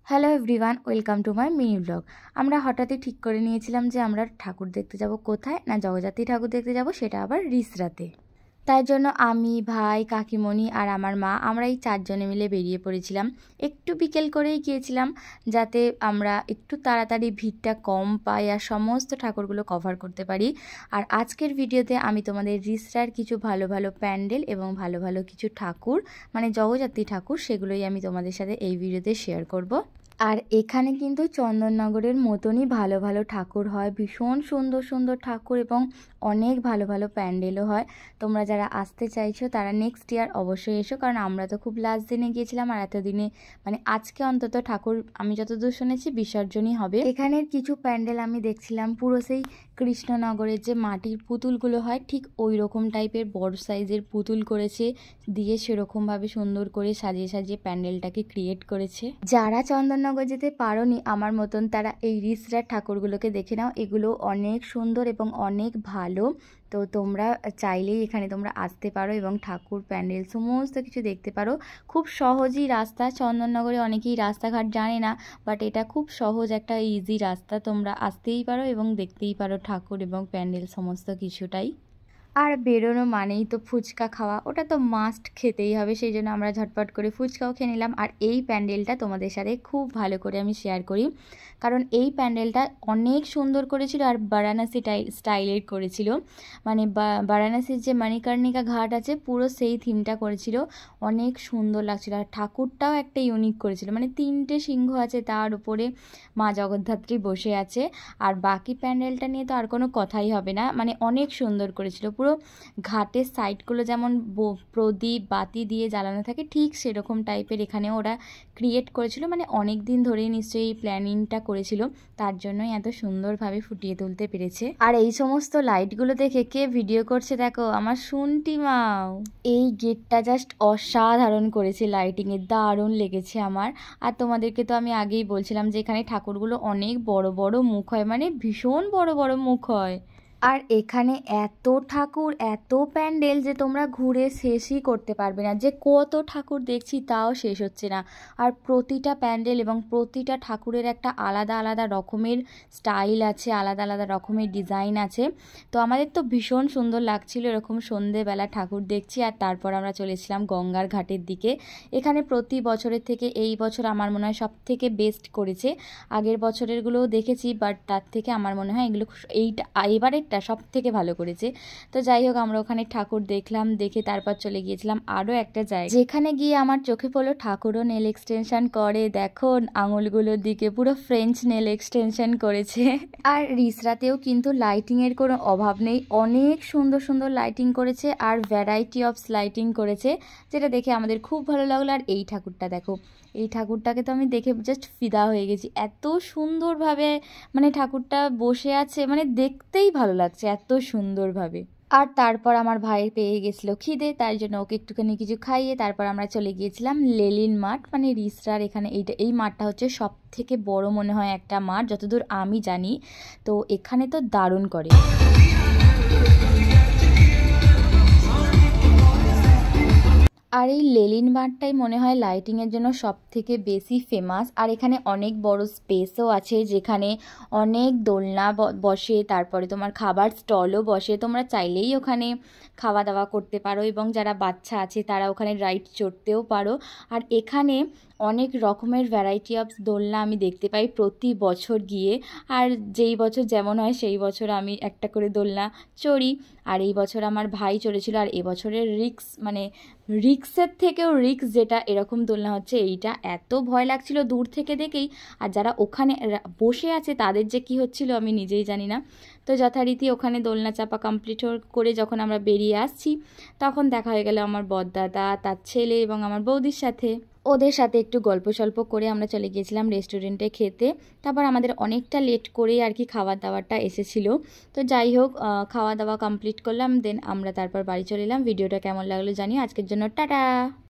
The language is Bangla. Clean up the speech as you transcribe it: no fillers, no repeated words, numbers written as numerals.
Hello everyone, welcome to my mini blog. আমরা হঠাৎই ঠিক করে নিয়েছিলাম যে আমরা ঠাকুর দেখতে যাব কোথায় না, জগদ্ধাত্রী ঠাকুর দেখতে যাব, সেটা আবার রিসরাতে। তাই জন্য আমি, ভাই, কাকিমণি আর আমার মা, আমরা এই চারজনে মিলে বেরিয়ে পড়েছিলাম। একটু বিকেল করেই গিয়েছিলাম যাতে আমরা একটু তাড়াতাড়ি ভিড়টা কম পাই আর সমস্ত ঠাকুরগুলো কভার করতে পারি। আর আজকের ভিডিওতে আমি তোমাদের রিসরার কিছু ভালো ভালো প্যান্ডেল এবং ভালো ভালো কিছু ঠাকুর মানে জগদ্ধাত্রী ঠাকুর, সেগুলোই আমি তোমাদের সাথে এই ভিডিওতে শেয়ার করব। আর এখানে কিন্তু চন্দননগরের মতনই ভালো ভালো ঠাকুর হয়, ভীষণ সুন্দর সুন্দর ঠাকুর এবং অনেক ভালো ভালো প্যান্ডেলও হয়। তোমরা যারা আসতে চাইছো তারা নেক্সট ইয়ার অবশ্যই এসো, কারণ আমরা তো খুব লাস্ট দিনে গিয়েছিলাম আর এতদিনে মানে আজকে অন্তত ঠাকুর আমি যতদূর শুনেছি বিসর্জনই হবে। এখানের কিছু প্যান্ডেল আমি দেখছিলাম পুরো সেই কৃষ্ণনগরের যে মাটির পুতুলগুলো হয় ঠিক ওই রকম টাইপের বড় সাইজের পুতুল করেছে, দিয়ে সেরকমভাবে সুন্দর করে সাজিয়ে সাজিয়ে প্যান্ডেলটাকে ক্রিয়েট করেছে। যারা চন্দননগর যেতে পারোনি আমার মতন, তারা এই রিসরার ঠাকুরগুলোকে দেখে নাও, এগুলো অনেক সুন্দর এবং অনেক ভালো। তো তোমরা চাইলেই এখানে তোমরা আসতে পারো এবং ঠাকুর প্যান্ডেল সমস্ত কিছু দেখতে পারো। খুব সহজই রাস্তা, চন্দননগরে অনেকেই রাস্তাঘাট জানে না, বাট এটা খুব সহজ একটা ইজি রাস্তা, তোমরা আসতেই পারো এবং দেখতেই পারো ঠাকুর এবং প্যান্ডেল সমস্ত কিছুটাই। আর বেরোনো মানেই তো ফুচকা খাওয়া, ওটা তো মাস্ট খেতেই হবে, সেই জন্য আমরা ঝটপট করে ফুচকাও খেয়ে নিলাম। আর এই প্যান্ডেলটা তোমাদের সাথে খুব ভালো করে আমি শেয়ার করি, কারণ এই প্যান্ডেলটা অনেক সুন্দর করেছিল আর বারাণসী স্টাইলের করেছিল, মানে বারাণসীর যে মণিকর্ণিকা ঘাট আছে পুরো সেই থিমটা করেছিল, অনেক সুন্দর লাগছিল। আর ঠাকুরটাও একটা ইউনিক করেছিল, মানে 3টে সিংহ আছে, তার উপরে মা জগদ্ধাত্রী বসে আছে। আর বাকি প্যান্ডেলটা নিয়ে তো আর কোনো কথাই হবে না, মানে অনেক সুন্দর করেছিল। পুরো ঘাটের সাইডগুলো যেমন প্রদীপ বাতি দিয়ে জ্বালানো থাকে ঠিক সেরকম টাইপের এখানে ওরা ক্রিয়েট করেছিল, মানে অনেক দিন ধরেই নিশ্চয়ই এই প্ল্যানিংটা করেছিল, তার জন্যই এত সুন্দরভাবে ফুটিয়ে তুলতে পেরেছে। আর এই সমস্ত লাইটগুলো দেখে কে ভিডিও করছে দেখো, আমার শুনটি মাও। এই গেটটা জাস্ট অসাধারণ করেছে লাইটিংয়ে, দারুণ লেগেছে আমার। আর তোমাদেরকে তো আমি আগেই বলছিলাম যে এখানে ঠাকুরগুলো অনেক বড় বড় মুখ হয়, মানে ভীষণ বড় বড় মুখ হয়। আর এখানে এত ঠাকুর এত প্যান্ডেল যে তোমরা ঘুরে শেষই করতে পারবে না, যে কত ঠাকুর দেখছি তাও শেষ হচ্ছে না। আর প্রতিটা প্যান্ডেল এবং প্রতিটা ঠাকুরের একটা আলাদা আলাদা রকমের স্টাইল আছে, আলাদা আলাদা রকমের ডিজাইন আছে। তো আমাদের তো ভীষণ সুন্দর লাগছিল এরকম সন্ধেবেলা ঠাকুর দেখছি। আর তারপর আমরা চলেছিলাম গঙ্গার ঘাটের দিকে। এখানে প্রতি বছরের থেকে এই বছর আমার মনে হয় সব থেকে বেস্ট করেছে। আগের বছরেরগুলোও দেখেছি, বাট তার থেকে আমার মনে হয় এগুলো এবারে সব থেকে ভালো করেছে। তো যাই হোক, আমরা ওখানে ঠাকুর দেখলাম, দেখে তারপর চলে গিয়েছিলাম আরও একটা জায়গা, যেখানে গিয়ে আমার চোখে পড়লো ঠাকুরও নেল এক্সটেনশন করে, দেখো আঙুলগুলোর দিকে পুরো ফ্রেঞ্চ নেল এক্সটেনশন করেছে। আর রিসরাতেও কিন্তু লাইটিংয়ের কোনো অভাব নেই, অনেক সুন্দর সুন্দর লাইটিং করেছে আর ভ্যারাইটি অফ লাইটিং করেছে, যেটা দেখে আমাদের খুব ভালো লাগলো। আর এই ঠাকুরটা দেখো, এই ঠাকুরটাকে তো আমি দেখে জাস্ট ফিদা হয়ে গেছি, এত সুন্দরভাবে মানে ঠাকুরটা বসে আছে, মানে দেখতেই ভালো লাগছে এত সুন্দরভাবে। আর তারপর আমার ভাই পেয়ে গেছিলো খিদে, তাই জন্য ওকে একটুখানি কিছু খাইয়ে তারপর আমরা চলে গিয়েছিলাম লেলিন মাঠ, মানে রিসরার এখানে এই মাঠটা হচ্ছে সব থেকে বড় মনে হয় একটা মাঠ যতদূর আমি জানি। তো এখানে তো দারুণ করে। আর এই লেলিন মাঠটাই মনে হয় লাইটিংয়ের জন্য সব থেকে বেশি ফেমাস। আর এখানে অনেক বড় স্পেসও আছে, যেখানে অনেক দোলনা বসে, তারপরে তোমার খাবার স্টলও বসে, তোমরা চাইলেই ওখানে খাওয়া দাওয়া করতে পারো এবং যারা বাচ্চা আছে তারা ওখানে রাইড চড়তেও পারো। আর এখানে অনেক রকমের ভ্যারাইটি অফ দোলনা আমি দেখতে পাই প্রতি বছর গিয়ে, আর যেই বছর যেমন হয় সেই বছর আমি একটা করে দোলনা চড়ি। আর এই বছর আমার ভাই চড়েছিল, আর এবছরের রিক্সের থেকেও রিক্স যেটা এরকম দোলনা হচ্ছে এইটা, এত ভয় লাগছিল দূর থেকে দেখেই। আর যারা ওখানে বসে আছে তাদের যে কি হচ্ছিল আমি নিজেই জানি না। তো যথারীতি ওখানে দোলনা চাপা কমপ্লিট করে যখন আমরা বেরিয়ে আসছি, তখন দেখা হয়ে গেল আমার বড়দাদা, তার ছেলে এবং আমার বৌদির সাথে। ওদের সাথে একটু গল্প সল্প করে আমরা চলে গিয়েছিলাম রেস্টুরেন্টে খেতে। তারপর আমাদের অনেকটা লেট করেই আর কি খাবার দাবারটা এসেছিলো। তো যাই হোক, খাওয়া দাওয়া কমপ্লিট করলাম, দেন আমরা তারপর বাড়ি চলে এলাম। ভিডিওটা কেমন লাগলো জানিও। আজকের জন্য টাটা।